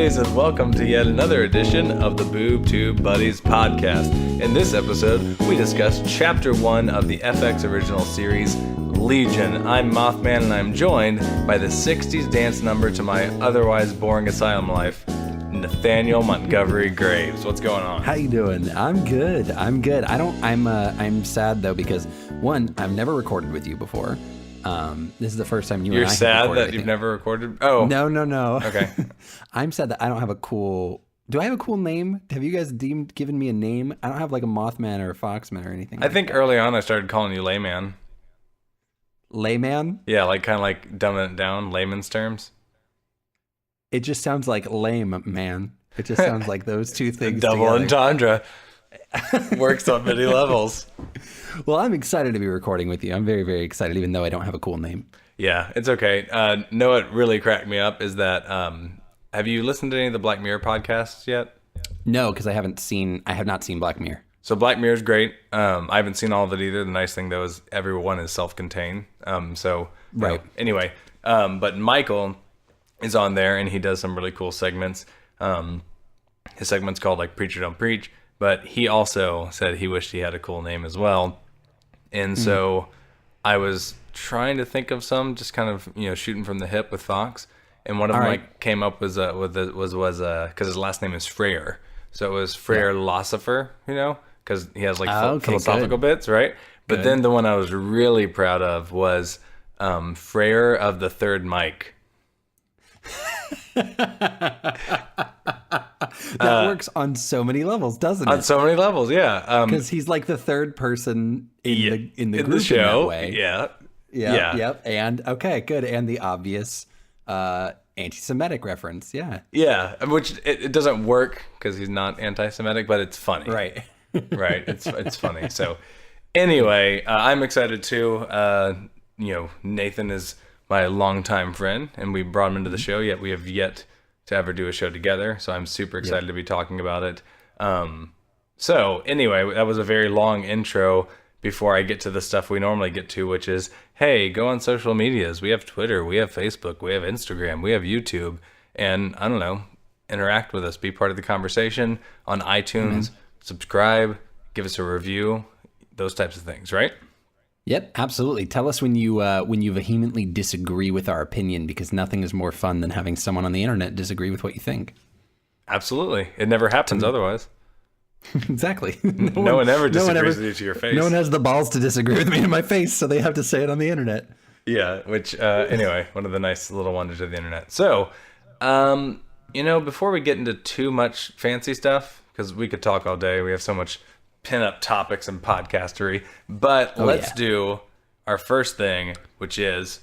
boys, and welcome to yet another edition of the Boob Tube Buddies podcast. In this episode, we discuss Chapter 1 of the FX original series, Legion. I'm Mothman, and I'm joined by the 60s dance number to my otherwise boring asylum life, Nathaniel Montgomery Graves. What's going on? How you doing? I'm good. I'm sad though because one, I've never recorded with you before. This is the first time You're sad that you've never recorded? Oh. No. Okay. I'm sad that I don't have a cool... Do I have a cool name? Have you guys given me a name? I don't have like a Mothman or a Foxman or anything. I think early on I started calling you Layman. Layman? Yeah, kind of like dumbing it down, layman's terms. It just sounds like lame, man. It just sounds like those two things Double together. entendre. Works on many levels. Well, I'm excited to be recording with you. I'm very, very excited, even though I don't have a cool name. Yeah, it's okay. No, what really cracked me up is that, have you listened to any of the Black Mirror podcasts yet? No, because I have not seen Black Mirror. So Black Mirror's great. I haven't seen all of it either. The nice thing though is everyone is self-contained. Right. Anyway, but Michael is on there and he does some really cool segments. His segment's called like Preacher Don't Preach, but he also said he wished he had a cool name as well. And so I was trying to think of some, just kind of, shooting from the hip with Fox. And one of them came up was because his last name is Frere. So it was Frere Losifer, because he has philosophical bits, right? But then the one I was really proud of was Frere of the Third Mic. That works on so many levels, doesn't it? On so many levels, yeah. Because he's like the third person in the group show. In that way. Yeah. Yep. And okay, good. And the obvious anti-Semitic reference. Yeah. Yeah, which it doesn't work because he's not anti-Semitic, but it's funny. Right. Right. It's funny. So anyway, I'm excited too. Nathan is my longtime friend, and we brought him into the show, yet we have yet to ever do a show together. So I'm super excited to be talking about it. So anyway, that was a very long intro before I get to the stuff we normally get to, which is, hey, go on social medias. We have Twitter, we have Facebook, we have Instagram, we have YouTube, and I don't know, interact with us, be part of the conversation on iTunes, subscribe, give us a review, those types of things, right? Yep, absolutely. Tell us when you vehemently disagree with our opinion, because nothing is more fun than having someone on the internet disagree with what you think. Absolutely. It never happens otherwise. Exactly. No one ever disagrees with you to your face. No one has the balls to disagree with me in my face, so they have to say it on the internet. Yeah, which, anyway, one of the nice little wonders of the internet. So, before we get into too much fancy stuff, because we could talk all day, we have so much pin-up topics and podcastery, but let's do our first thing, which is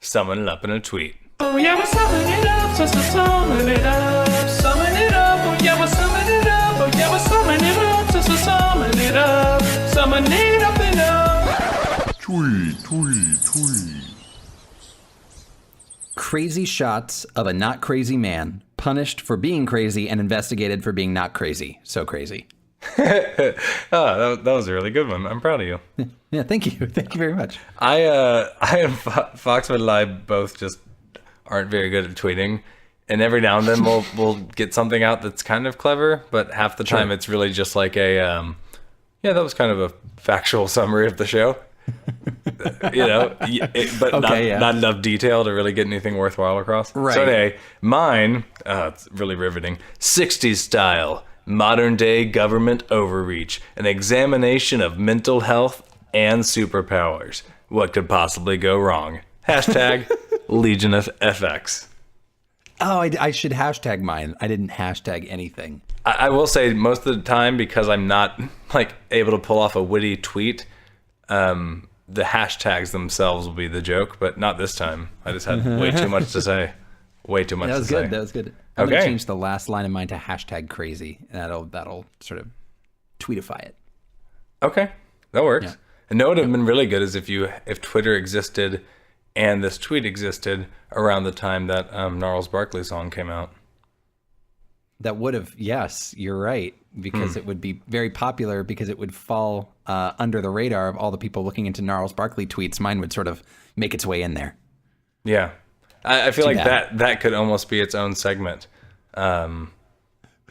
summon it up in a tweet. Oh yeah, we're summon it up, so summon it up, summon it up, oh yeah, we're summon it up, oh yeah, we're summon it up, so summon it up, summon it up and up. Tweet. Crazy shots of a not crazy man, punished for being crazy and investigated for being not crazy. So crazy. That was a really good one. I'm proud of you. Yeah, thank you. Thank you very much. I and Foxwood and I both just aren't very good at tweeting, and every now and then we'll get something out that's kind of clever, but half the time it's really just like that was kind of a factual summary of the show. Not enough detail to really get anything worthwhile across. Right. So anyway, mine, it's really riveting. 60s style. Modern day government overreach, an examination of mental health and superpowers. What could possibly go wrong? Hashtag Legion of FX. Oh, I should hashtag mine. I didn't hashtag anything. I will say most of the time, because I'm not able to pull off a witty tweet, the hashtags themselves will be the joke, but not this time. I just had way too much to say. Way too much to say. That was good. I'm going to change the last line of mine to hashtag crazy. That'll sort of tweetify it. Okay, that works. Yeah. And what would have been really good is if Twitter existed and this tweet existed around the time that Gnarls Barkley song came out. That would have, yes, you're right, because it would be very popular, because it would fall under the radar of all the people looking into Gnarls Barkley tweets. Mine would sort of make its way in there. Yeah. I feel like that could almost be its own segment.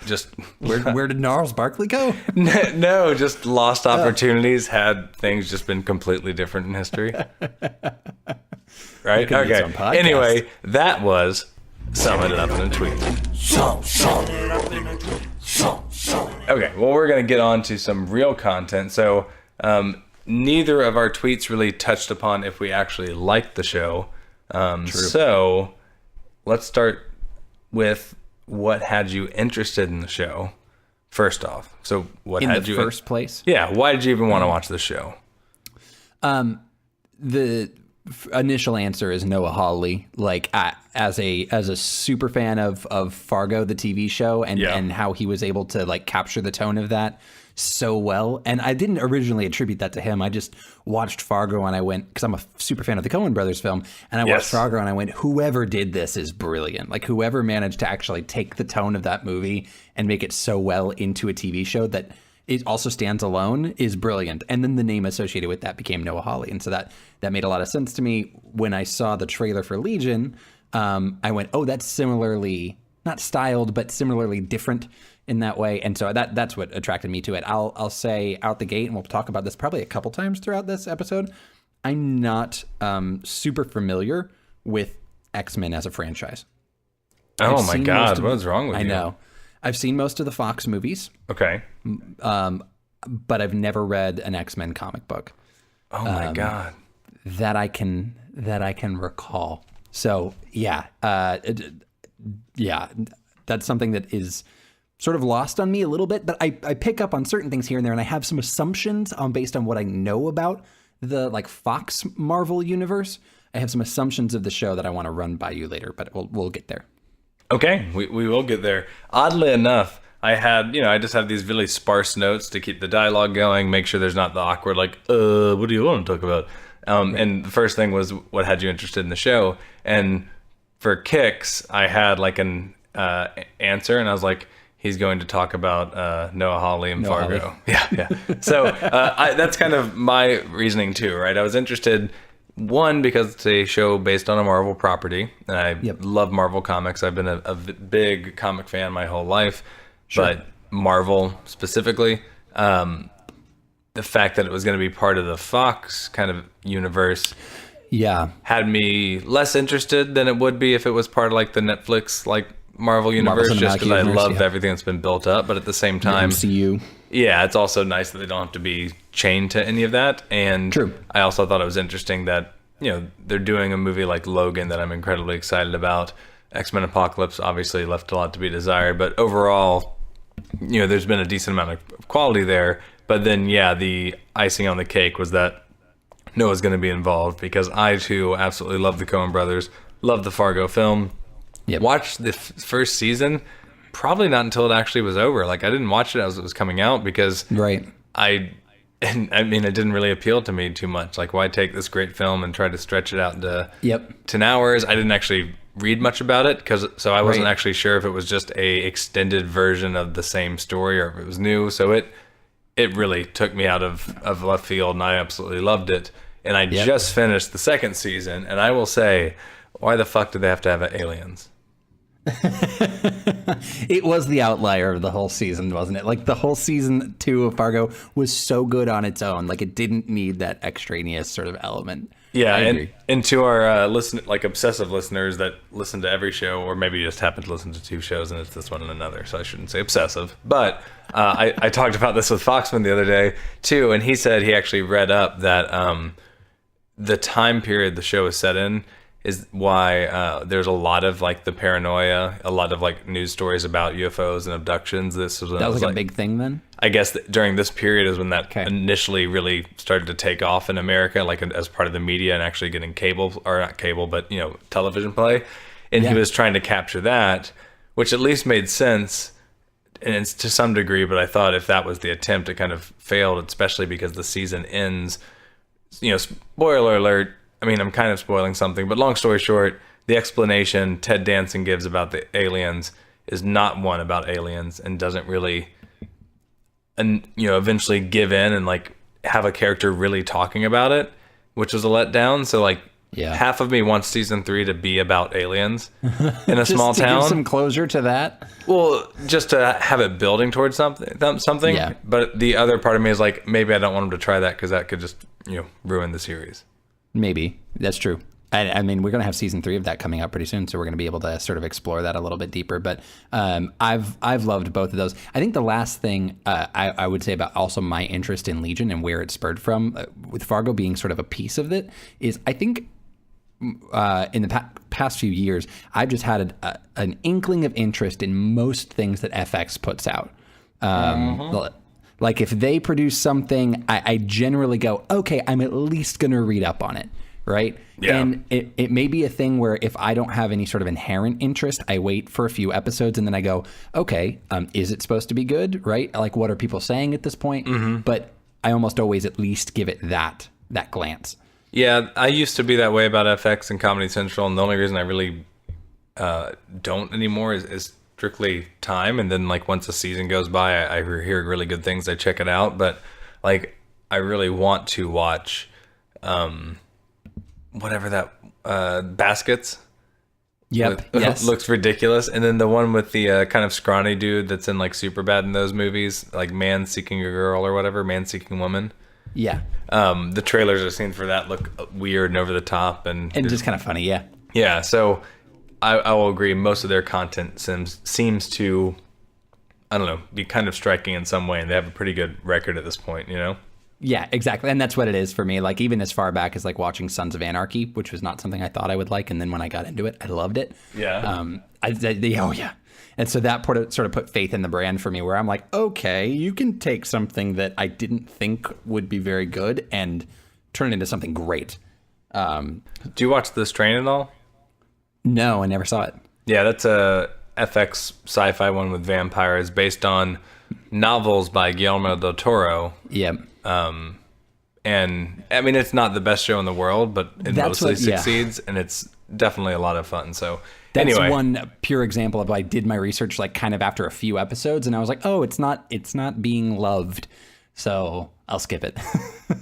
Just Where did Gnarls Barkley go? no, just lost opportunities. Had things just been completely different in history, right? could be its own Okay. podcast. Anyway, that was Sum It Up in a Tweet. Okay, well, we're going to get on to some real content. So, neither of our tweets really touched upon if we actually liked the show. So, let's start with what had you interested in the show, first off. So, what In had the you... first place? Yeah, why did you even want to watch the show? The initial answer is Noah Hawley. Like as a super fan of Fargo, the TV show, and how he was able to like capture the tone of that so well. And I didn't originally attribute that to him. I just watched Fargo and I went, because I'm a super fan of the Coen Brothers film, and I watched Fargo and I went, whoever did this is brilliant. Like whoever managed to actually take the tone of that movie and make it so well into a TV show that it also stands alone is brilliant. And then the name associated with that became Noah Hawley. And so that made a lot of sense to me. When I saw the trailer for Legion, I went, oh, that's similarly, not styled, but similarly different in that way. And so that's what attracted me to it. I'll say out the gate, and we'll talk about this probably a couple times throughout this episode, I'm not super familiar with X-Men as a franchise. Oh my God, what's wrong with you? I know. I've seen most of the Fox movies. Okay. But I've never read an X-Men comic book Oh my God. that I can recall. So yeah, that's something that is sort of lost on me a little bit. But I pick up on certain things here and there, and I have some assumptions based on what I know about the like Fox Marvel universe. I have some assumptions of the show that I want to run by you later, but we'll get there. Okay, we will get there. Oddly enough, I just have these really sparse notes to keep the dialogue going, make sure there's not the awkward, like, what do you want to talk about? And the first thing was, what had you interested in the show? And for kicks, I had like an answer, and I was like, he's going to talk about Noah Hawley and Fargo. Hawley. Yeah. So that's kind of my reasoning too, right? I was interested, one, because it's a show based on a Marvel property, and I love Marvel comics. I've been a big comic fan my whole life, but Marvel specifically, the fact that it was going to be part of the Fox kind of universe had me less interested than it would be if it was part of like the Netflix like Marvel universe, just because I love everything that's been built up. But at the same time, MCU. Yeah, it's also nice that they don't have to be chained to any of that. And I also thought it was interesting that, they're doing a movie like Logan that I'm incredibly excited about. X-Men Apocalypse obviously left a lot to be desired, but overall, there's been a decent amount of quality there. But then, the icing on the cake was that Noah's going to be involved, because I too absolutely love the Coen Brothers, love the Fargo film. Watched the first season, probably not until it actually was over. Like, I didn't watch it as it was coming out because it didn't really appeal to me too much. Like, why take this great film and try to stretch it out into 10 hours? I didn't actually read much about it, so I wasn't actually sure if it was just a extended version of the same story or if it was new. So it really took me out of left field, and I absolutely loved it. And I just finished the second season, and I will say, why the fuck did they have to have aliens? It was the outlier of the whole season, wasn't it? Like, the whole season 2 of Fargo was so good on its own. Like, it didn't need that extraneous sort of element. Yeah, and to our obsessive listeners that listen to every show, or maybe just happen to listen to 2 shows and it's this one and another, so I shouldn't say obsessive. But I talked about this with Foxman the other day too, and he said he actually read up that the time period the show is set in is why there's a lot of like the paranoia, a lot of like news stories about UFOs and abductions. This was that was like a big thing then. I guess during this period is when that initially really started to take off in America, like as part of the media and actually getting cable, or not cable, but television play. And he was trying to capture that, which at least made sense, and it's to some degree. But I thought if that was the attempt, it kind of failed, especially because the season ends. Spoiler alert. I mean, I'm kind of spoiling something, but long story short, the explanation Ted Danson gives about the aliens is not one about aliens, and doesn't really, eventually give in and like have a character really talking about it, which was a letdown. So like Yeah. Half of me wants season 3 to be about aliens in a small to town. give some closure to that. Well, just to have it building towards something. Yeah. But the other part of me is like, maybe I don't want them to try that because that could just, ruin the series. Maybe. That's true. I mean, we're going to have season 3 of that coming out pretty soon, so we're going to be able to sort of explore that a little bit deeper. But I've loved both of those. I think the last thing I would say about also my interest in Legion and where it spurred from, with Fargo being sort of a piece of it, is I think in the past few years, I've just had an inkling of interest in most things that FX puts out. Like if they produce something, I generally go, okay, I'm at least going to read up on it. Right. Yeah. And it may be a thing where if I don't have any sort of inherent interest, I wait for a few episodes and then I go, okay, is it supposed to be good? Right. Like, what are people saying at this point? Mm-hmm. But I almost always at least give it that glance. Yeah. I used to be that way about FX and Comedy Central. And the only reason I really don't anymore is strictly time. And then like once a season goes by, I hear really good things. I check it out. But like, I really want to watch, whatever that baskets. Yep. Yes. Looks ridiculous. And then the one with the kind of scrawny dude that's in like Superbad in those movies, like Man Seeking a Girl or whatever, Man Seeking Woman. Yeah. The trailers I've seen for that look weird and over the top and just kind of funny. Yeah. Yeah. So I will agree. Most of their content seems to, I don't know, be kind of striking in some way, and they have a pretty good record at this point. Yeah, exactly. And that's what it is for me. Like, even as far back as like watching Sons of Anarchy, which was not something I thought I would like. And then when I got into it, I loved it. Yeah. Oh, yeah. And so that sort of put faith in the brand for me, where I'm like, okay, you can take something that I didn't think would be very good and turn it into something great. Do you watch The Strain at all? No, I never saw it. Yeah, that's a FX sci-fi one with vampires based on novels by Guillermo del Toro. Yep. And I mean, it's not the best show in the world, but it mostly succeeds, and it's definitely a lot of fun. So that's one pure example of I did my research like kind of after a few episodes, and I was like, oh, it's not being loved, so I'll skip it.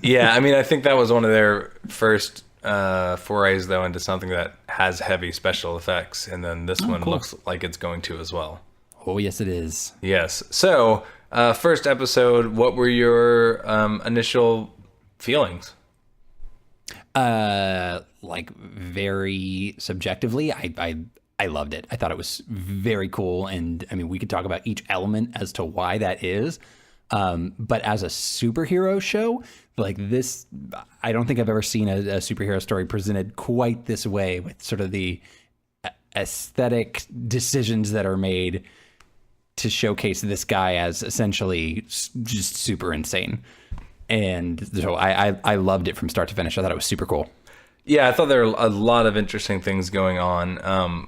Yeah, I mean, I think that was one of their first forays though into something that has heavy special effects, and then this one looks like it's going to as well. Oh, yes, it is. Yes. So, first episode, what were your initial feelings? Like very subjectively, I loved it. I thought it was very cool, and I mean, we could talk about each element as to why that is. But as a superhero show like this, I don't think I've ever seen a superhero story presented quite this way, with sort of the aesthetic decisions that are made to showcase this guy as essentially just super insane. And so I loved it from start to finish. I thought it was super cool. Yeah, I thought there were a lot of interesting things going on.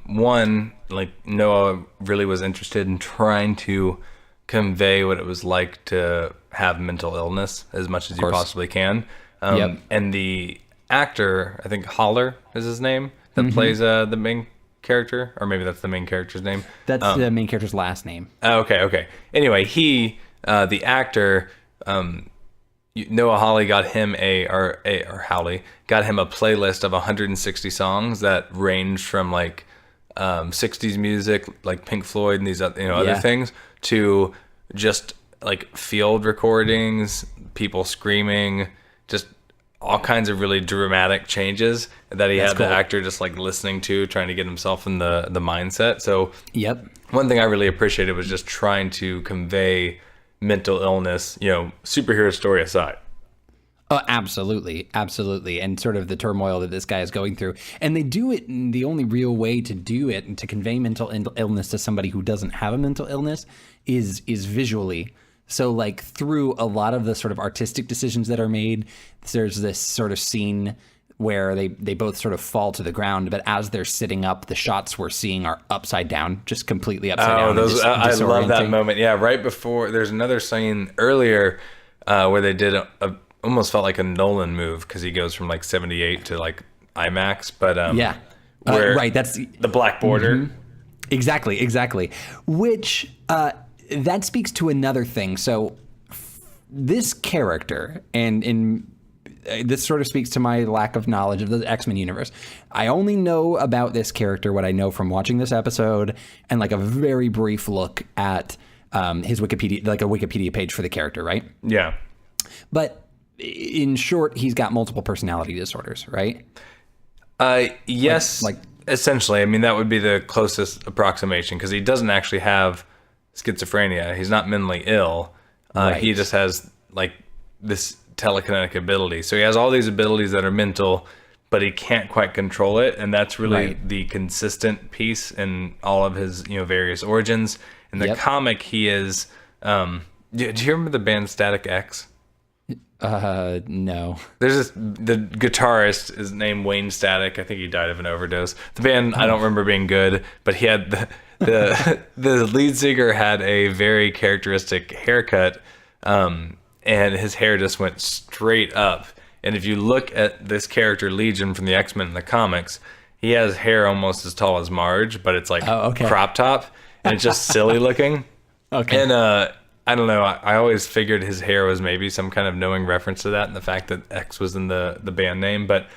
One, like Noah really was interested in trying to convey what it was like to have mental illness as much as you possibly can. Yep. And the actor, I think Haller is his name, that plays the main character, or maybe that's the main character's name. That's the main character's last name. Okay. Anyway, he, the actor, Noah Hawley got him Howley got him a playlist of 160 songs that ranged from like 60s music, like Pink Floyd and these other things, to just like field recordings, people screaming, just all kinds of really dramatic changes that he had the actor just like listening to, trying to get himself in the mindset. So one thing I really appreciated was just trying to convey mental illness, superhero story aside. Oh, absolutely. And sort of the turmoil that this guy is going through. And they do it in the only real way to do it and to convey mental illness to somebody who doesn't have a mental illness is visually. So like through a lot of the sort of artistic decisions that are made, there's this sort of scene where they both sort of fall to the ground, but as they're sitting up, the shots we're seeing are upside down, just completely upside down. I love that moment. Yeah, right before, there's another scene earlier where they did almost felt like a Nolan move, because he goes from like 78 to like IMAX, but right, that's the black border. Mm-hmm. Exactly. Which that speaks to another thing. So this character, and in this sort of speaks to my lack of knowledge of the X-Men universe. I only know about this character what I know from watching this episode and like a very brief look at his Wikipedia, like a Wikipedia page for the character, right? Yeah. But in short, he's got multiple personality disorders, right? Yes, like essentially. I mean, that would be the closest approximation because he doesn't actually have schizophrenia. He's not mentally ill. Right. He just has like this telekinetic ability. So he has all these abilities that are mental, but he can't quite control it. And that's really the consistent piece in all of his, various origins. In the comic, he is. Do you remember the band Static X? No. There's the guitarist is named Wayne Static. I think he died of an overdose. The band I don't remember being good, but he had the lead singer had a very characteristic haircut, and his hair just went straight up. And if you look at this character Legion from the X-Men in the comics, he has hair almost as tall as Marge, but it's like crop top, and it's just silly looking. Okay. And I don't know. I always figured his hair was maybe some kind of knowing reference to that and the fact that X was in the band name. But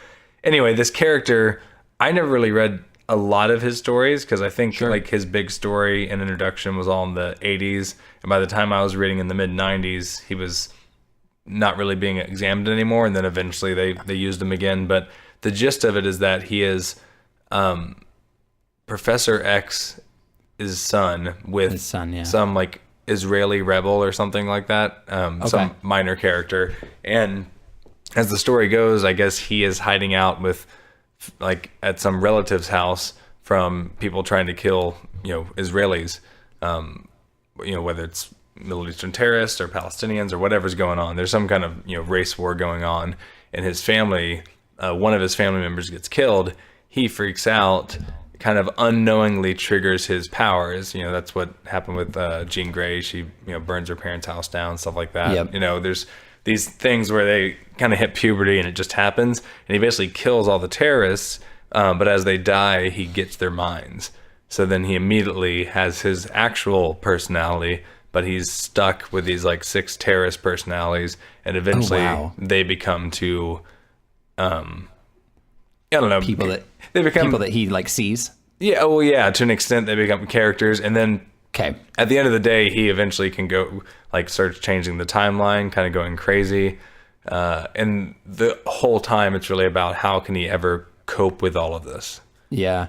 anyway, this character, I never really read a lot of his stories because I think like his big story and introduction was all in the 80s. And by the time I was reading in the mid 90s, he was not really being examined anymore. And then eventually they used him again. But the gist of it is that he is Professor X's son with some like Israeli rebel or something like that, some minor character. And as the story goes, I guess he is hiding out with like at some relative's house from people trying to kill Israelis, whether it's Middle Eastern terrorists or Palestinians or whatever's going on. There's some kind of race war going on, and his family, one of his family members gets killed. He freaks out, kind of unknowingly triggers his powers. That's what happened with Jean Grey. She burns her parents' house down, stuff like that. There's these things where they kind of hit puberty and it just happens, and he basically kills all the terrorists, but as they die he gets their minds. So then he immediately has his actual personality, but he's stuck with these like 6 terrorist personalities, and eventually they become to I don't know, people that he like sees. Yeah, well, yeah, to an extent they become characters, and then at the end of the day, he eventually can go like start changing the timeline, kind of going crazy, and the whole time it's really about how can he ever cope with all of this. Yeah,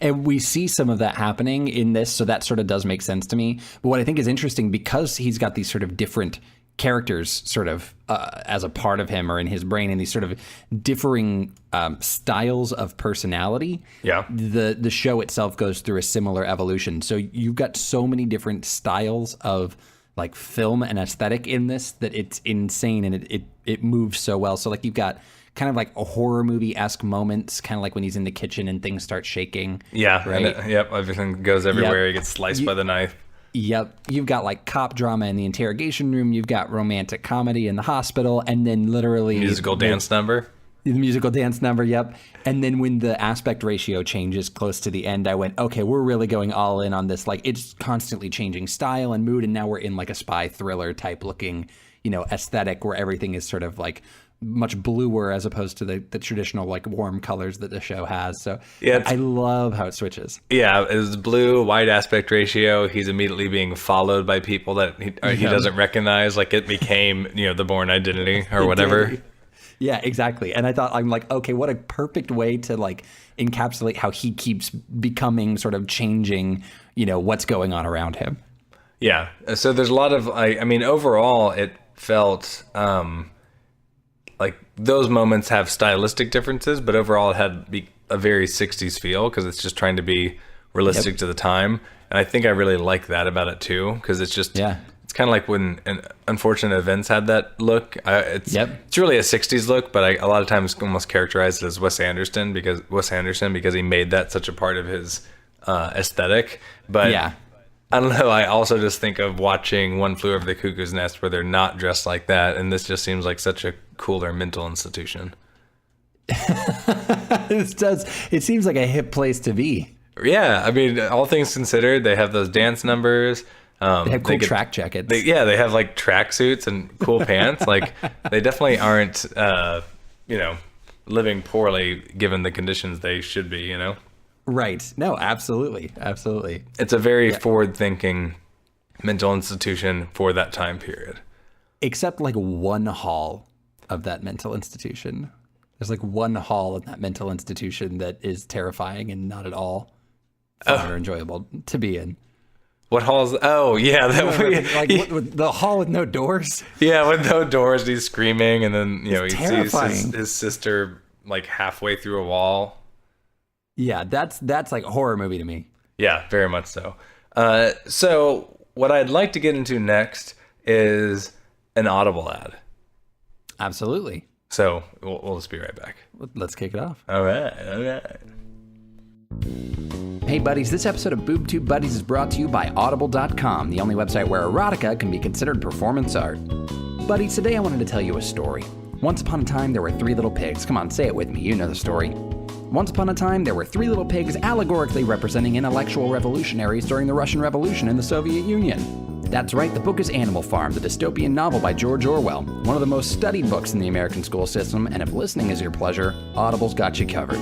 and we see some of that happening in this, so that sort of does make sense to me. But what I think is interesting, because he's got these sort of different characters sort of as a part of him or in his brain, and these sort of differing styles of personality. Yeah. The show itself goes through a similar evolution. So you've got so many different styles of like film and aesthetic in this that it's insane, and it moves so well. So like you've got kind of like a horror movie-esque moments, kind of like when he's in the kitchen and things start shaking. Yeah. Right. Everything goes everywhere. He gets sliced by the knife. Yep. You've got like cop drama in the interrogation room. You've got romantic comedy in the hospital, and then literally musical dance number. The musical dance number. Yep. And then when the aspect ratio changes close to the end, I went, okay, we're really going all in on this. Like it's constantly changing style and mood. And now we're in like a spy thriller type looking, aesthetic where everything is sort of like much bluer as opposed to the traditional like warm colors that the show has. So yeah, I love how it switches. Yeah, it's blue, wide aspect ratio. He's immediately being followed by people that he doesn't recognize. Like it became, the Bourne Identity or whatever. Yeah, exactly. And I thought, I'm like, okay, what a perfect way to like encapsulate how he keeps becoming sort of changing, what's going on around him. Yeah. So there's a lot of, I mean, overall it felt, like those moments have stylistic differences, but overall it had a very 60s feel because it's just trying to be realistic to the time. And I think I really like that about it too, because it's just, it's kind of like when Unfortunate Events had that look. It's really a 60s look, but a lot of times almost characterized as Wes Anderson because he made that such a part of his aesthetic. But I don't know. I also just think of watching One Flew Over the Cuckoo's Nest where they're not dressed like that. And this just seems like such a cooler mental institution. It seems like a hip place to be. Yeah. I mean, all things considered, they have those dance numbers. They have cool track jackets. They have like track suits and cool pants. Like they definitely aren't, living poorly given the conditions they should be, Right. No, absolutely. Absolutely. It's a very forward-thinking mental institution for that time period. Except like one hall of that mental institution. There's like one hall in that mental institution that is terrifying and not at all fun or enjoyable to be in. What halls? Oh, yeah. The hall with no doors. Yeah, with no doors. He's screaming, and then, he terrifying. sees his sister like halfway through a wall. Yeah, that's like a horror movie to me. Yeah, very much so. So what I'd like to get into next is an Audible ad. Absolutely. So we'll just be right back. Let's kick it off. All right. Hey buddies, this episode of Boob Tube Buddies is brought to you by Audible.com, the only website where erotica can be considered performance art. Buddies, today I wanted to tell you a story. Once upon a time, there were 3 little pigs. Come on, say it with me, you know the story. Once upon a time, there were 3 little pigs allegorically representing intellectual revolutionaries during the Russian Revolution in the Soviet Union. That's right, the book is Animal Farm, the dystopian novel by George Orwell, one of the most studied books in the American school system, and if listening is your pleasure, Audible's got you covered.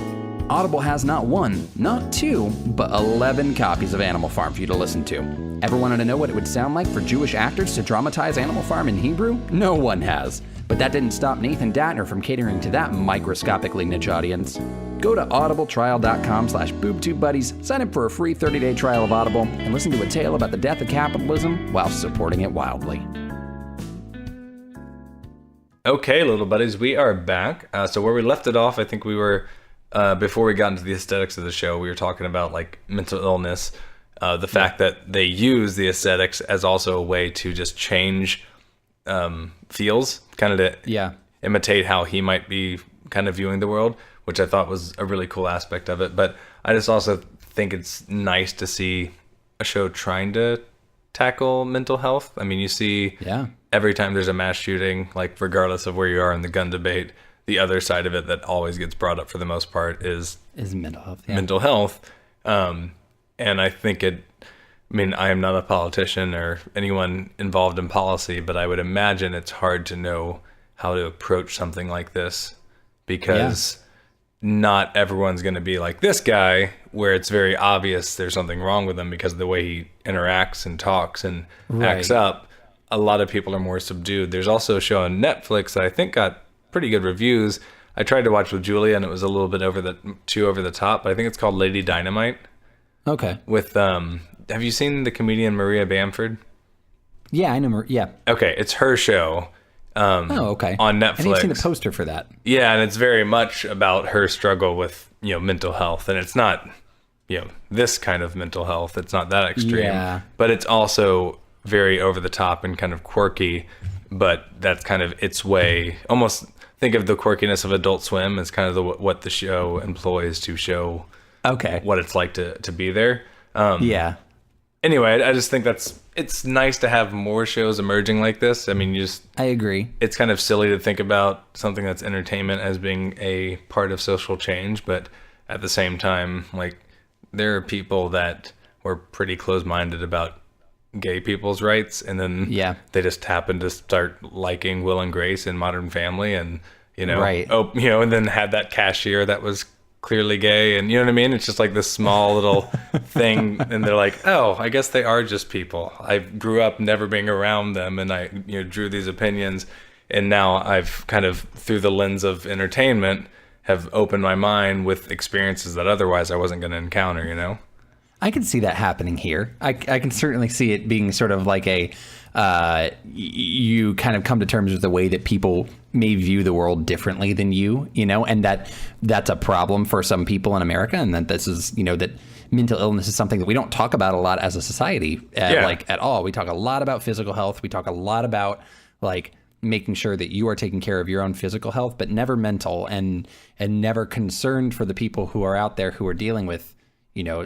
Audible has not 1, not 2, but 11 copies of Animal Farm for you to listen to. Ever wanted to know what it would sound like for Jewish actors to dramatize Animal Farm in Hebrew? No one has. But that didn't stop Nathan Datner from catering to that microscopically niche audience. Go to audibletrial.com/boobtubebuddies, sign up for a free 30-day trial of Audible, and listen to a tale about the death of capitalism while supporting it wildly. Okay, little buddies, we are back. So where we left it off, I think we were, before we got into the aesthetics of the show, we were talking about like mental illness, the fact that they use the aesthetics as also a way to just change feels, kind of to imitate how he might be kind of viewing the world, which I thought was a really cool aspect of it. But I just also think it's nice to see a show trying to tackle mental health. I mean, you see every time there's a mass shooting, like regardless of where you are in the gun debate, the other side of it that always gets brought up for the most part is mental health. Yeah. Mental health. And I think I am not a politician or anyone involved in policy, but I would imagine it's hard to know how to approach something like this because not everyone's going to be like this guy where it's very obvious there's something wrong with him because of the way he interacts and talks and acts up. A lot of people are more subdued. There's also a show on Netflix that I think got pretty good reviews. I tried to watch with Julia and it was a little bit too over the top, but I think it's called Lady Dynamite. Okay. With have you seen the comedian Maria Bamford? Yeah, I know. Yeah. Okay, it's her show. Okay. On Netflix. I didn't see the poster for that. Yeah, and it's very much about her struggle with mental health, and it's not this kind of mental health. It's not that extreme. Yeah. But it's also very over the top and kind of quirky. But that's kind of its way. Almost think of the quirkiness of Adult Swim as kind of what the show employs to show. What it's like to be there. Anyway, I just think it's nice to have more shows emerging like this. I mean, I agree. It's kind of silly to think about something that's entertainment as being a part of social change, but at the same time, like there are people that were pretty closed-minded about gay people's rights, and then they just happened to start liking Will and Grace in Modern Family, and and then had that cashier that was clearly gay, and you know what I mean? It's just like this small little thing, and they're like, oh, I guess they are just people. I grew up never being around them, and I drew these opinions, and now I've kind of, through the lens of entertainment, have opened my mind with experiences that otherwise I wasn't going to encounter, I can see that happening here. I can certainly see it being sort of like you kind of come to terms with the way that people may view the world differently than and that's a problem for some people in America, and that this is, that mental illness is something that we don't talk about a lot as a society, at all. We talk a lot about physical health. We talk a lot about like making sure that you are taking care of your own physical health, but never mental, and never concerned for the people who are out there who are dealing with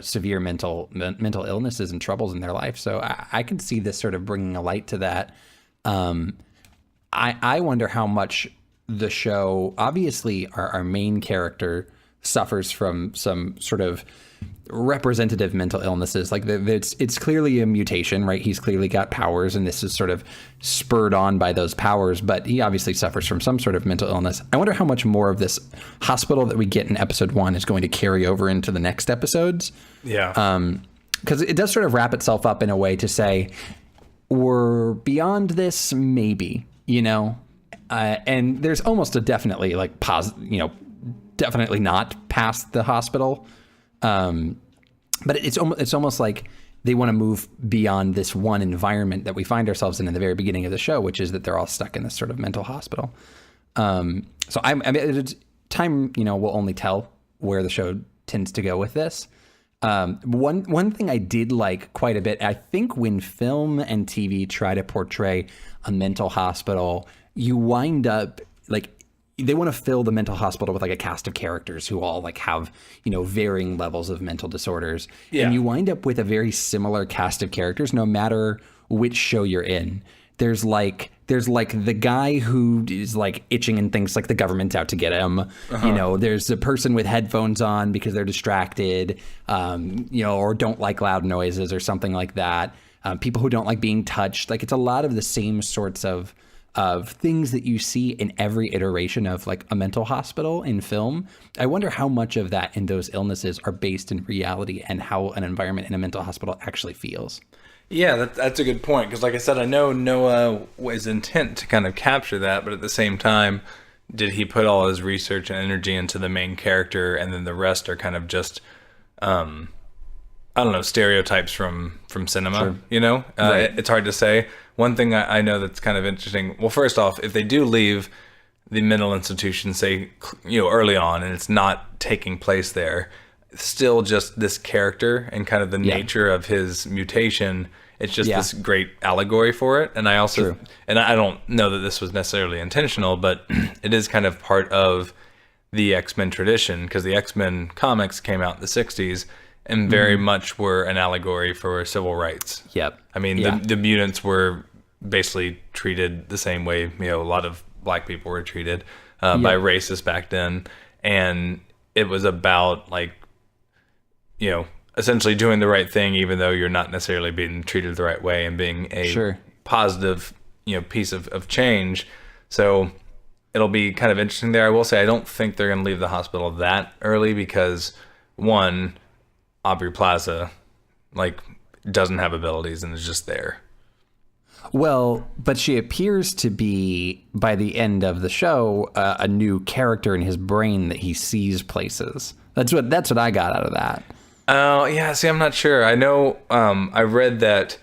severe mental illnesses and troubles in their life. So I can see this sort of bringing a light to that. I wonder how much the show, obviously our main character suffers from some sort of representative mental illnesses. Like it's clearly a mutation, right? He's clearly got powers, and this is sort of spurred on by those powers, but he obviously suffers from some sort of mental illness. I wonder how much more of this hospital that we get in episode 1 is going to carry over into the next episodes. Yeah. Because it does sort of wrap itself up in a way to say, we're beyond this, maybe, you know? And there's almost a definitely like definitely not past the hospital. But it's almost like they want to move beyond this one environment that we find ourselves in the very beginning of the show, which is that they're all stuck in this sort of mental hospital. So I mean, time, will only tell where the show tends to go with this. One thing I did like quite a bit, I think when film and TV try to portray a mental hospital, you wind up like, they want to fill the mental hospital with like a cast of characters who all like have, varying levels of mental disorders. Yeah. And you wind up with a very similar cast of characters, no matter which show you're in. There's like the guy who is like itching and thinks like the government's out to get him. Uh-huh. There's a person with headphones on because they're distracted, or don't like loud noises or something like that. People who don't like being touched. Like it's a lot of the same sorts of things that you see in every iteration of like a mental hospital in film. I wonder how much of that in those illnesses are based in reality and how an environment in a mental hospital actually feels. Yeah, that's a good point. Because like I said, I know Noah was intent to kind of capture that, but at the same time, did he put all his research and energy into the main character, and then the rest are kind of just, stereotypes from cinema, Sure. Right. It's hard to say. One thing I know that's kind of interesting, well, first off, if they do leave the mental institution, say, early on, and it's not taking place there, still just this character and kind of the nature of his mutation, it's just this great allegory for it. And I also, and I don't know that this was necessarily intentional, but it is kind of part of the X-Men tradition, because the X-Men comics came out in the 60s, and very much were an allegory for civil rights. Yep. I mean, the mutants were basically treated the same way, a lot of black people were treated by racists back then. And it was about, like, essentially doing the right thing, even though you're not necessarily being treated the right way, and being a positive, piece of change. So it'll be kind of interesting there. I will say, I don't think they're going to leave the hospital that early because, one, Aubrey Plaza, doesn't have abilities and is just there. Well, but she appears to be, by the end of the show, a new character in his brain that he sees places. That's what I got out of that. Oh, yeah. See, I'm not sure. I know I read that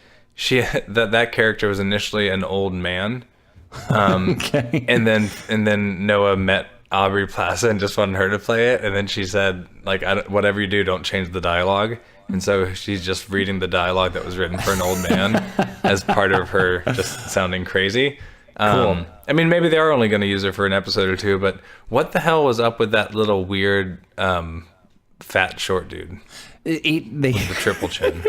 that character was initially an old man. Okay. And then Noah met Aubrey Plaza and just wanted her to play it, and then she said, whatever you do, don't change the dialogue. And so she's just reading the dialogue that was written for an old man as part of her just sounding crazy. Cool. I mean, maybe they are only going to use her for an episode or two, but what the hell was up with that little weird fat short dude with the triple chin?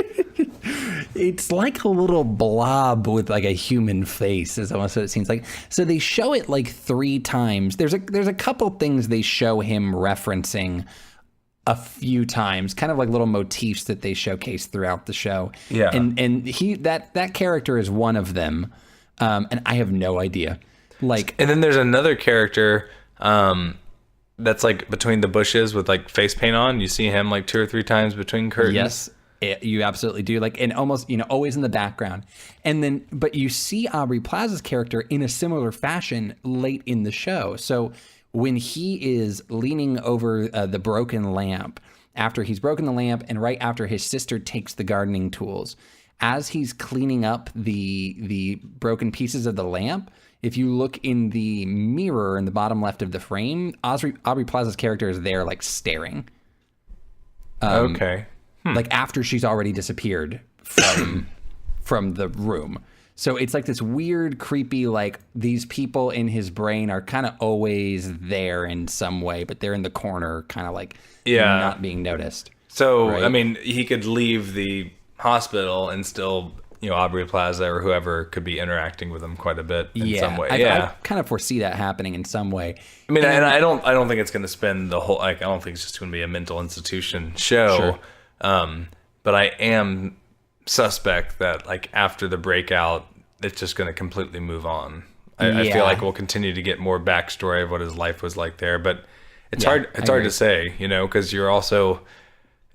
It's like a little blob with like a human face is almost what it seems like. So they show it like 3 times. There's a couple things they show him referencing a few times, kind of like little motifs that they showcase throughout the show. Yeah. And he that character is one of them. And I have no idea. And then there's another character that's like between the bushes with like face paint on. You see him like 2 or 3 times between curtains. Yes. You absolutely do. And almost, always in the background. And then, but you see Aubrey Plaza's character in a similar fashion late in the show. So when he is leaning over the broken lamp, after he's broken the lamp and right after his sister takes the gardening tools, as he's cleaning up the broken pieces of the lamp, if you look in the mirror in the bottom left of the frame, Aubrey Plaza's character is there staring. Okay. After she's already disappeared from the room. So it's like this weird, creepy, these people in his brain are kind of always there in some way, but they're in the corner, kind of not being noticed. So, right? I mean, he could leave the hospital and still, Aubrey Plaza or whoever could be interacting with him quite a bit in some way. I kind of foresee that happening in some way. I mean, and I don't think it's going to spend the whole, I don't think it's just going to be a mental institution show. Sure. But I am suspect that like after the breakout, it's just going to completely move on. I feel like we'll continue to get more backstory of what his life was like there, but it's hard to say, you know, because you're also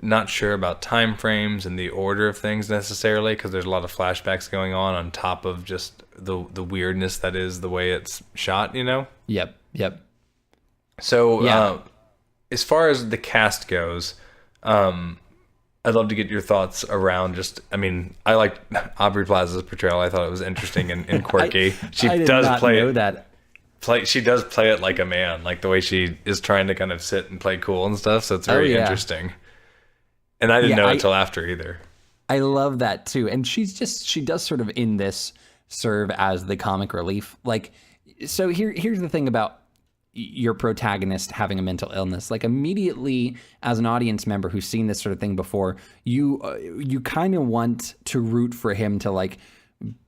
not sure about time frames and the order of things necessarily, because there's a lot of flashbacks going on top of just the weirdness that is the way it's shot, you know? Yep. So as far as the cast goes, I'd love to get your thoughts around just, I mean, I like Aubrey Plaza's portrayal. I thought it was interesting and quirky. She does play it. She does play it like a man, like the way she is trying to kind of sit and play cool and stuff. So it's very interesting. And I didn't know it until after either. I love that too. And she does sort of in this serve as the comic relief. Like, so here's the thing about your protagonist having a mental illness. Like immediately as an audience member who's seen this sort of thing before, you kind of want to root for him to like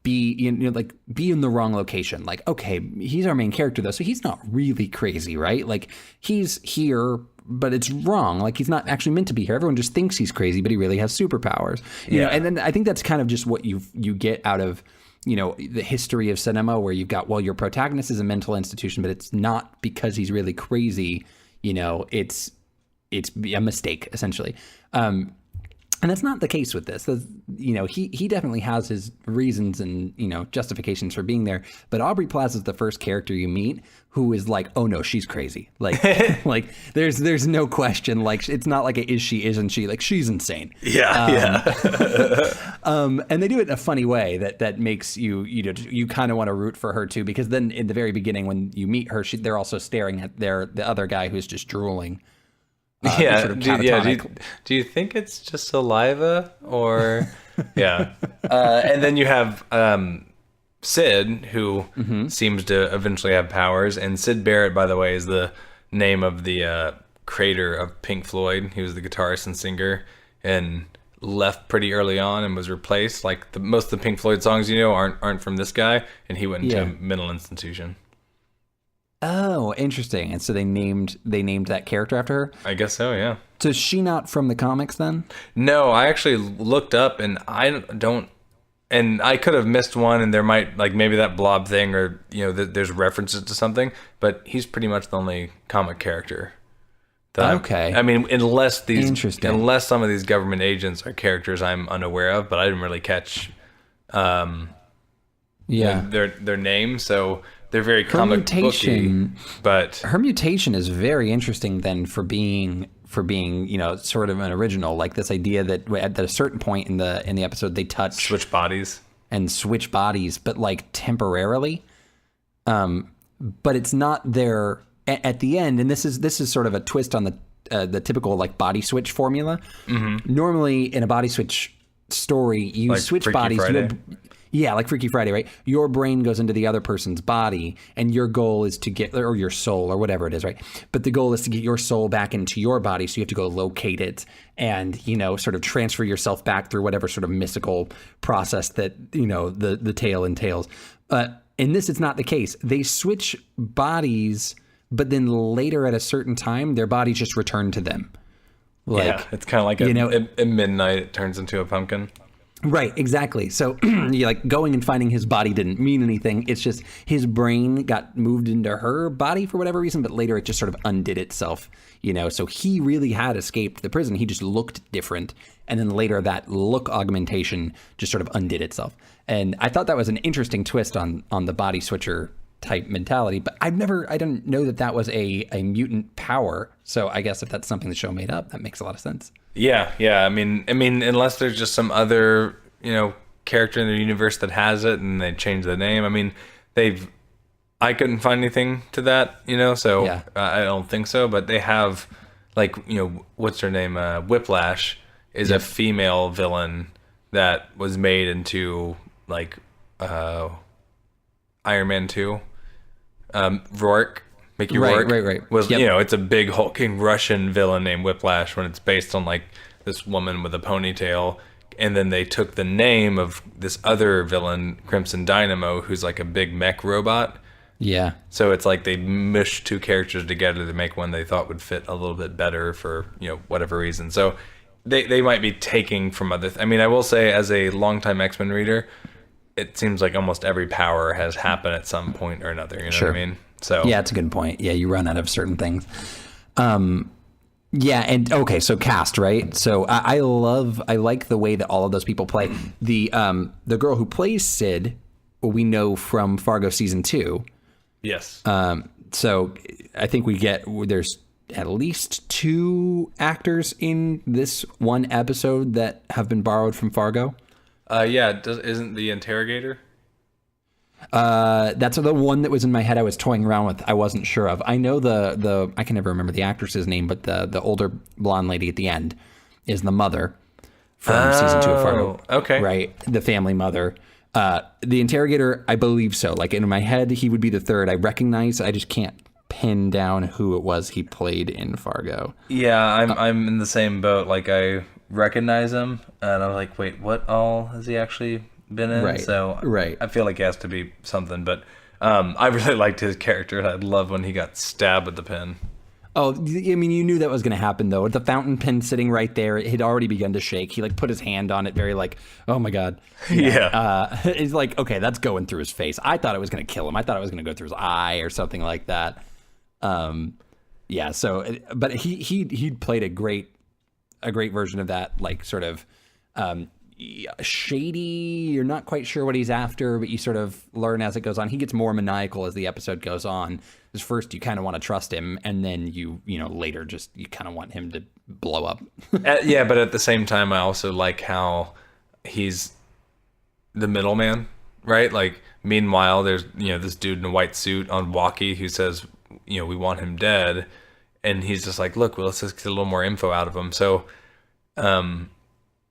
be in the wrong location. Like, okay, he's our main character though, so he's not really crazy, right? Like he's here, but it's wrong. Like he's not actually meant to be here. Everyone just thinks he's crazy, but he really has superpowers. You know, and then I think that's kind of just what you get out of, you know, the history of cinema, where you've got, well, your protagonist is a mental institution, but it's not because he's really crazy. You know, it's a mistake essentially. And that's not the case with this. You know, he definitely has his reasons and, you know, justifications for being there. But Aubrey Plaza is the first character you meet who is like, oh no, she's crazy. Like, like there's no question. Like, it's not like a is she, isn't she? Like, she's insane. Yeah. And they do it in a funny way that makes you kind of want to root for her too, because then in the very beginning when you meet her, they're also staring at the other guy who's just drooling. Sort of do you think it's just saliva or and then you have Sid, who seems to eventually have powers, and Sid Barrett, by the way, is the name of the creator of Pink Floyd. He was the guitarist and singer and left pretty early on and was replaced. Like most of the Pink Floyd songs, you know, aren't from this guy, and he went into a mental institution. Oh, interesting. And so they named that character after her? I guess so, yeah. So is she not from the comics then? No, I actually looked up and I could have missed one, and there might, like, maybe that blob thing, or, you know, there's references to something, but he's pretty much the only comic character. I mean, unless some of these government agents are characters I'm unaware of, but I didn't really catch their names, so they're very comic booky, but her mutation is very interesting then for being, you know, sort of an original. Like this idea that at a certain point in the episode they switch bodies, but like temporarily. But it's not there at the end, and this is sort of a twist on the typical like body switch formula. Mm-hmm. Normally in a body switch story, you like switch Freaky bodies. Yeah, like Freaky Friday, right? Your brain goes into the other person's body, and your goal is to get, or your soul, or whatever it is, right? But the goal is to get your soul back into your body, so you have to go locate it and, you know, sort of transfer yourself back through whatever sort of mystical process that, you know, the tale entails. In this, it's not the case. They switch bodies, but then later at a certain time, their bodies just return to them. Like, yeah, it's kind of like at midnight, it turns into a pumpkin. Right, exactly. So you're like going and finding his body didn't mean anything. It's just his brain got moved into her body for whatever reason, but later it just sort of undid itself, you know. So he really had escaped the prison. He just looked different. And then later that look augmentation just sort of undid itself. And I thought that was an interesting twist on the body switcher type mentality, but I didn't know that was a mutant power. So I guess if that's something the show made up, that makes a lot of sense. Yeah. I mean, unless there's just some other, you know, character in the universe that has it and they change the name. I mean, I couldn't find anything to that, you know, so yeah. I don't think so. But they have, like, you know, what's her name? Whiplash is a female villain that was made into, like, Iron Man 2. Rourke. Mickey Rourke was, you know, it's a big hulking Russian villain named Whiplash when it's based on like this woman with a ponytail, and then they took the name of this other villain, Crimson Dynamo, who's like a big mech robot. Yeah. So it's like they mushed two characters together to make one they thought would fit a little bit better for, you know, whatever reason. So they might be taking from other. I mean, I will say, as a longtime X-Men reader, it seems like almost every power has happened at some point or another. You know what I mean? So yeah, it's a good point. Yeah, you run out of certain things. Yeah, and okay, so cast, right? So I like the way that all of those people play. The girl who plays Sid, we know from Fargo season 2. Yes. So I think there's at least 2 actors in this one episode that have been borrowed from Fargo. Isn't the interrogator? That's the one that was in my head I was toying around with. I wasn't sure of. I know the I can never remember the actress's name, but the older blonde lady at the end is the mother from season 2 of Fargo. Okay. Right. The family mother. The interrogator, I believe so. Like in my head, he would be the third. I just can't pin down who it was he played in Fargo. Yeah, I'm in the same boat. Like, I recognize him, and I'm like, wait, what all has he actually been in? Right. So right. I feel like it has to be something, but I really liked his character, and I love when he got stabbed with the pen. Oh, I mean, you knew that was going to happen, though. The fountain pen sitting right there, it had already begun to shake. He, like, put his hand on it very, like, oh, my God. Yeah. It's like, okay, that's going through his face. I thought it was going to kill him. I thought it was going to go through his eye or something like that. Yeah, so, but he played a great version of that, like, sort of shady. You're not quite sure what he's after, but you sort of learn as it goes on. He gets more maniacal as the episode goes on. Because first you kind of want to trust him, and then you later just you kind of want him to blow up. Yeah, but at the same time, I also like how he's the middleman, right? Like, meanwhile, there's this dude in a white suit on walkie who says, we want him dead, and he's just like, look, well, let's just get a little more info out of him. So,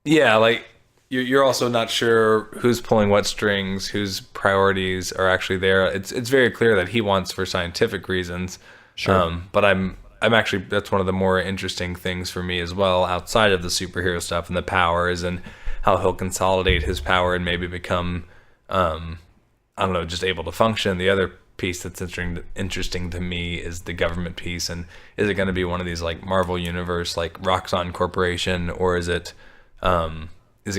yeah, like. You're also not sure who's pulling what strings, whose priorities are actually there. It's very clear that he wants for scientific reasons. Sure. But I'm actually, that's one of the more interesting things for me as well, outside of the superhero stuff and the powers and how he'll consolidate his power and maybe become, just able to function. The other piece that's interesting to me is the government piece. And is it going to be one of these like Marvel Universe, like Roxxon Corporation, or is it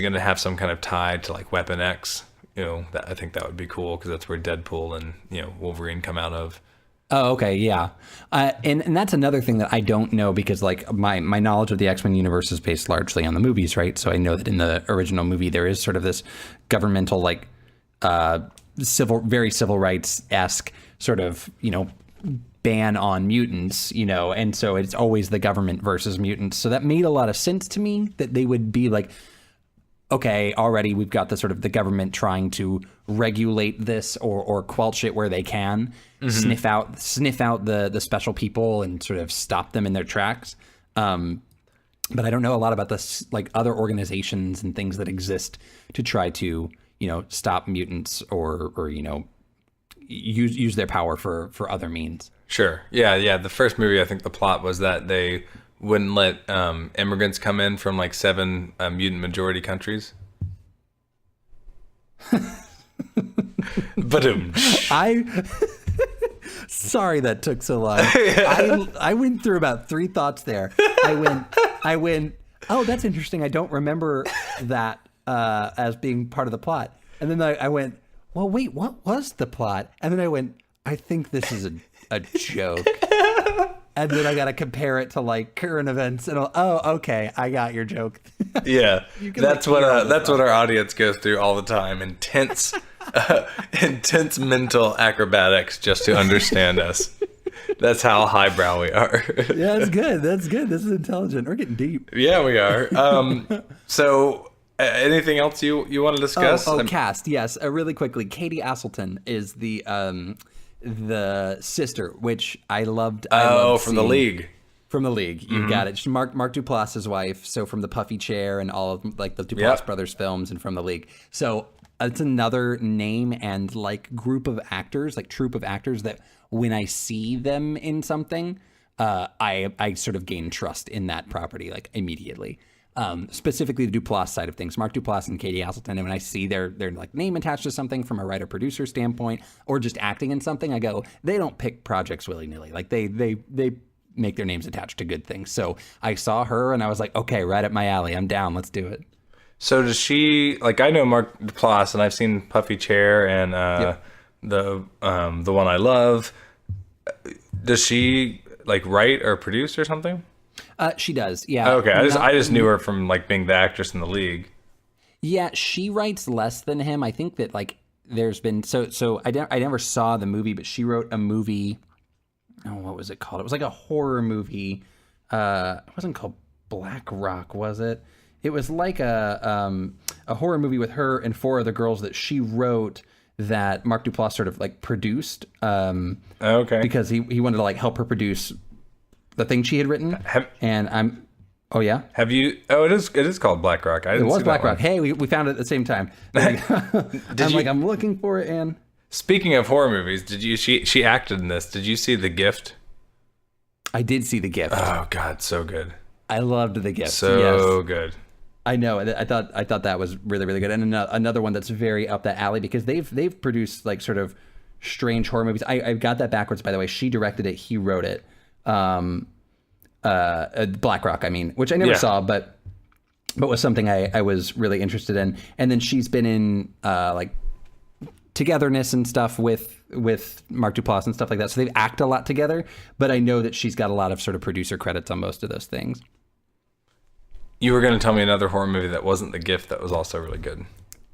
going to have some kind of tie to like Weapon X? I think that would be cool because that's where Deadpool and Wolverine come out of. Oh, okay, yeah, and that's another thing that I don't know because like my knowledge of the X-Men universe is based largely on the movies, right? So I know that in the original movie there is sort of this governmental like very civil rights-esque sort of ban on mutants, and so it's always the government versus mutants. So that made a lot of sense to me that they would be like, okay, already we've got the sort of the government trying to regulate this or quelch it where they can, sniff out the special people and sort of stop them in their tracks. But I don't know a lot about this, like other organizations and things that exist to try to, stop mutants or use their power for other means. Sure. Yeah. The first movie, I think the plot was that they wouldn't let immigrants come in from like 7 mutant majority countries. Ba-doom. Sorry that took so long. I went through about 3 thoughts there. I went, oh, that's interesting. I don't remember that as being part of the plot. And then I went, well, wait, what was the plot? And then I went, I think this is a joke. And then I got to compare it to like current events, and okay, I got your joke. Yeah, that's what our audience goes through all the time. Intense mental acrobatics just to understand us. That's how highbrow we are. Yeah, that's good. This is intelligent. We're getting deep. Yeah, we are. So, anything else you want to discuss? Cast. Yes, really quickly. Katie Aselton is the sister, which I loved. From the League. From the League, you got it. She's Mark Duplass's wife. So from the Puffy Chair and all of like the Duplass brothers films and from the League. So it's another name and like group of actors, like troupe of actors that when I see them in something, I sort of gain trust in that property like immediately. Specifically the Duplass side of things, Mark Duplass and Katie Aselton. And when I see their like name attached to something from a writer producer standpoint, or just acting in something, I go, they don't pick projects willy nilly. Like they make their names attached to good things. So I saw her and I was like, okay, right up my alley. I'm down. Let's do it. So does she, like, I know Mark Duplass and I've seen Puffy Chair and the one I love. Does she like write or produce or something? She does. Yeah. Okay. I just knew her from like being the actress in The League. Yeah. She writes less than him. I think that like there's been, so I never saw the movie, but she wrote a movie. Oh, what was it called? It was like a horror movie. It wasn't called Black Rock, was it? It was like a horror movie with her and 4 other girls that she wrote that Mark Duplass sort of like produced. Okay. Because he wanted to like help her produce the thing she had written. Oh yeah. Have you? Oh, it is called Black Rock. I didn't It was see Black that Rock. one. Hey, we found it at the same time. I'm looking for it, and speaking of horror movies, did you? She acted in this. Did you see The Gift? I did see The Gift. Oh God, so good. I loved The Gift. So good. I know. I thought that was really, really good. And another one that's very up that alley because they've produced like sort of strange horror movies. I got that backwards, by the way. She directed it. He wrote it. Black Rock, I mean, which I never saw, but was something I was really interested in. And then she's been in like Togetherness and stuff with Mark Duplass and stuff like that. So they act a lot together, but I know that she's got a lot of sort of producer credits on most of those things. You were going to tell me another horror movie that wasn't The Gift that was also really good.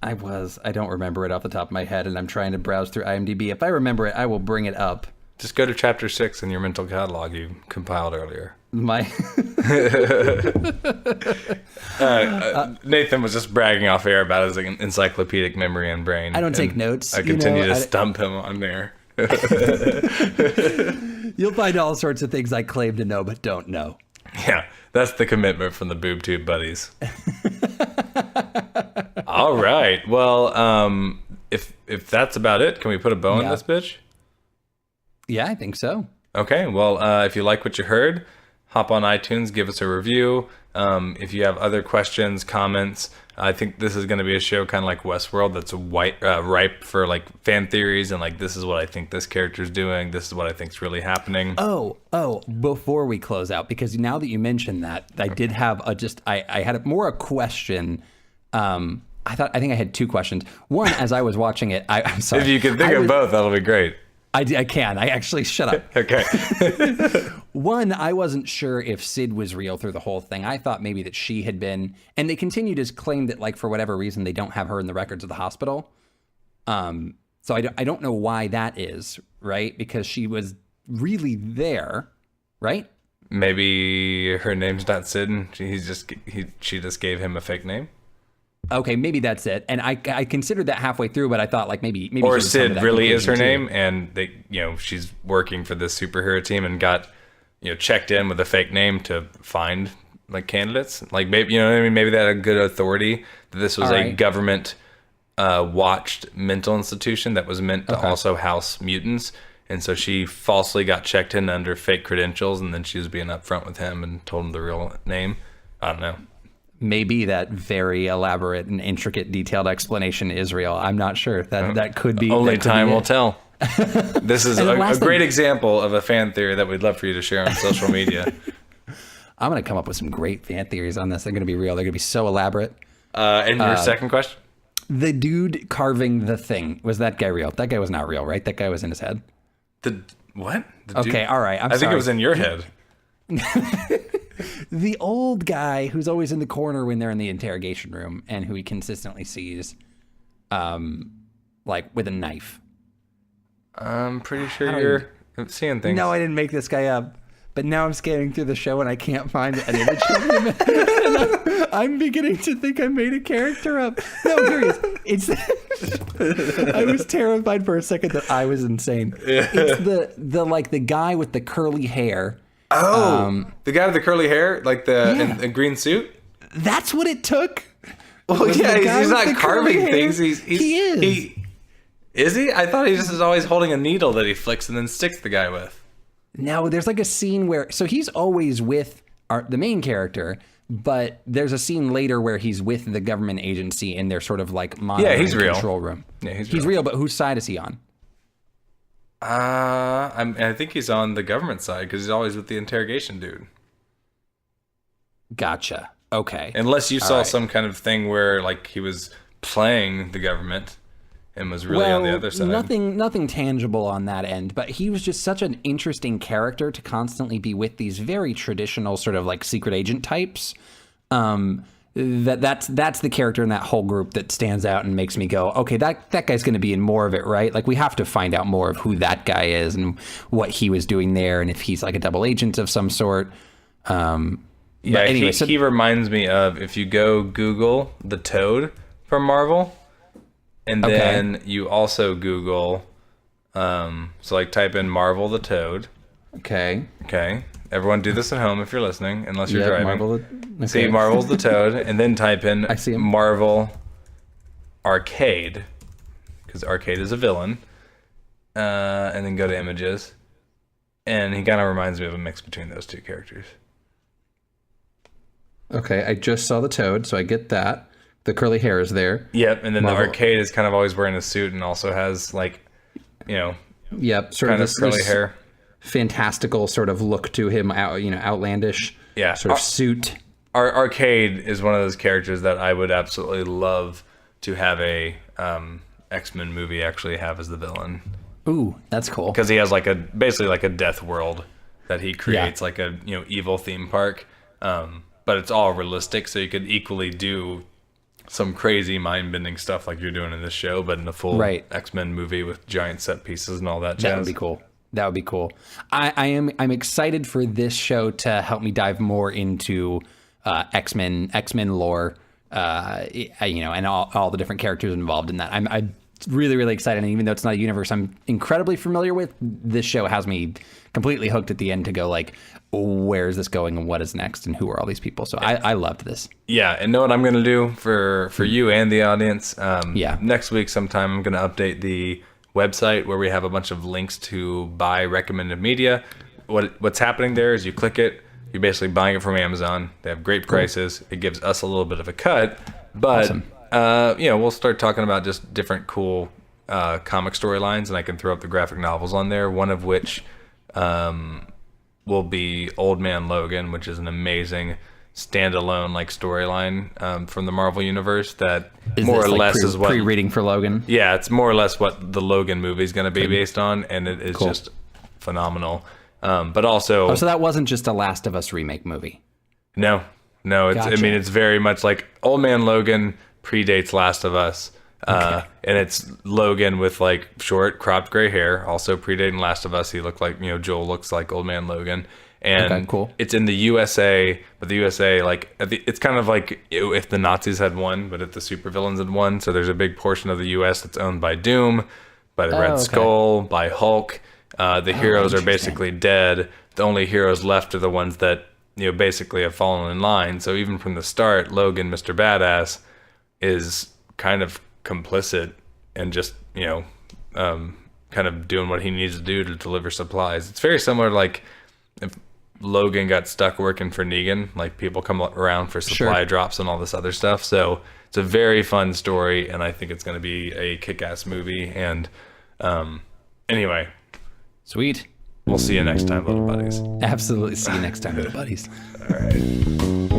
I don't remember it off the top of my head, and I'm trying to browse through IMDb. If I remember it, I will bring it up. Just go to chapter 6 in your mental catalog you compiled earlier. Nathan was just bragging off air about his encyclopedic memory and brain. I don't take notes. I continue to stump him on there. You'll find all sorts of things I claim to know but don't know. Yeah, that's the commitment from the Boob Tube Buddies. All right. Well, if that's about it, can we put a bow on this bitch? Yeah, I think so. Okay. Well, if you like what you heard, hop on iTunes, give us a review. If you have other questions, comments, I think this is going to be a show kind of like Westworld that's ripe for like fan theories and like, this is what I think this character's doing. This is what I think's really happening. Oh, before we close out, because now that you mentioned that, I did have I had a question. I think I had 2 questions. One, as I was watching it, I'm sorry. If you can think of both, that'll be great. I can. I actually shut up. Okay. One, I wasn't sure if Sid was real through the whole thing. I thought maybe that she had been, and they continue to claim that like for whatever reason they don't have her in the records of the hospital. So I don't know why that is, right? Because she was really there, right? Maybe her name's not Sid, and she just gave him a fake name. Okay, maybe that's it. And I considered that halfway through, but I thought like maybe or Sid really is her name, and they she's working for this superhero team and got checked in with a fake name to find like candidates. Like maybe what I mean. Maybe they had a good authority that this was a government watched mental institution that was meant to also house mutants. And so she falsely got checked in under fake credentials, and then she was being upfront with him and told him the real name. I don't know. Maybe that very elaborate and intricate, detailed explanation is real. I'm not sure. That could be. Only time will tell. This is a great example of a fan theory that we'd love for you to share on social media. I'm going to come up with some great fan theories on this. They're going to be real. They're going to be so elaborate. And your second question? The dude carving the thing, was that guy real? That guy was not real, right? That guy was in his head. What? Okay, all right. I think it was in your head. The old guy who's always in the corner when they're in the interrogation room and who he consistently sees like with a knife. I'm pretty sure you're seeing things. No, I didn't make this guy up. But now I'm scanning through the show and I can't find an image of him. And I'm beginning to think I made a character up. No, I'm serious. I was terrified for a second that I was insane. It's the guy with the curly hair. Oh, the guy with the curly hair, like in the green suit? That's what it took? Well, yeah, he's not carving things. He is. Is he? I thought he just is always holding a needle that he flicks and then sticks the guy with. No, there's like a scene where, so he's always with the main character, but there's a scene later where he's with the government agency in their sort of like monitoring control room. Yeah, he's real, but whose side is he on? I think he's on the government side because he's always with the interrogation dude. Gotcha. Okay. Unless you saw some kind of thing where like he was playing the government and was really on the other side. Nothing tangible on that end, but he was just such an interesting character to constantly be with these very traditional sort of like secret agent types. That's the character in that whole group that stands out and makes me go, okay, that guy's going to be in more of it, right? Like we have to find out more of who that guy is and what he was doing there, and if he's like a double agent of some sort. Yeah, anyway, he reminds me of, if you go Google the Toad from Marvel, and then you also Google, so like type in Marvel the Toad. Okay. Everyone do this at home if you're listening, unless you're driving. See Okay. Marvel's the Toad, and then type in I see him. Marvel Arcade, because Arcade is a villain, and then go to images, and he kind of reminds me of a mix between those two characters. Okay, I just saw the Toad, so I get that. The curly hair is there. Yep, and then Marvel. the Arcade is kind of always wearing a suit and also has like, Yep, sort kind of of curly hair. Fantastical sort of look to him, outlandish. Yeah. Sort of suit. Our Arcade is one of those characters that I would absolutely love to have a X-Men movie actually have as the villain. Ooh, that's cool. Because he has basically like a death world that he creates, like a evil theme park. But it's all realistic, so you could equally do some crazy mind-bending stuff like you're doing in this show, but in a full X-Men movie with giant set pieces and all that jazz. That would be cool. I'm excited for this show to help me dive more into X-Men lore, and all the different characters involved in that. I'm really, really excited, and even though it's not a universe I'm incredibly familiar with, this show has me completely hooked at the end to go like, where is this going and what is next and who are all these people? So I loved this. Yeah, and know what I'm going to do for you and the audience? Yeah. Next week sometime I'm going to update the website where we have a bunch of links to buy recommended media. What's happening there is you click it, you're basically buying it from Amazon. They have great prices. It gives us a little bit of a cut, but we'll start talking about just different cool comic storylines, and I can throw up the graphic novels on there, one of which will be Old Man Logan, which is an amazing standalone like storyline from the Marvel universe that more or less is what pre-reading for Logan. Yeah, it's more or less what the Logan movie is going to be based on, and it is just phenomenal. But also, so that wasn't just a Last of Us remake movie. No, it's Gotcha. I mean it's very much like Old Man Logan predates Last of Us. And it's Logan with like short cropped gray hair, also predating Last of Us. He looked like, Joel looks like Old Man Logan. And it's in the USA, but the USA, like, it's kind of like if the Nazis had won, but if the supervillains had won. So there's a big portion of the US that's owned by Doom, by the Red Skull, by Hulk. The heroes are basically dead. The only heroes left are the ones that, basically have fallen in line. So even from the start, Logan, Mr. Badass, is kind of complicit and just kind of doing what he needs to do to deliver supplies. It's very similar to like if Logan got stuck working for Negan, like people come around for supply drops and all this other stuff. So it's a very fun story, and I think it's going to be a kick-ass movie. And anyway, sweet, we'll see you next time, little buddies. Absolutely, see you next time, little buddies. All right.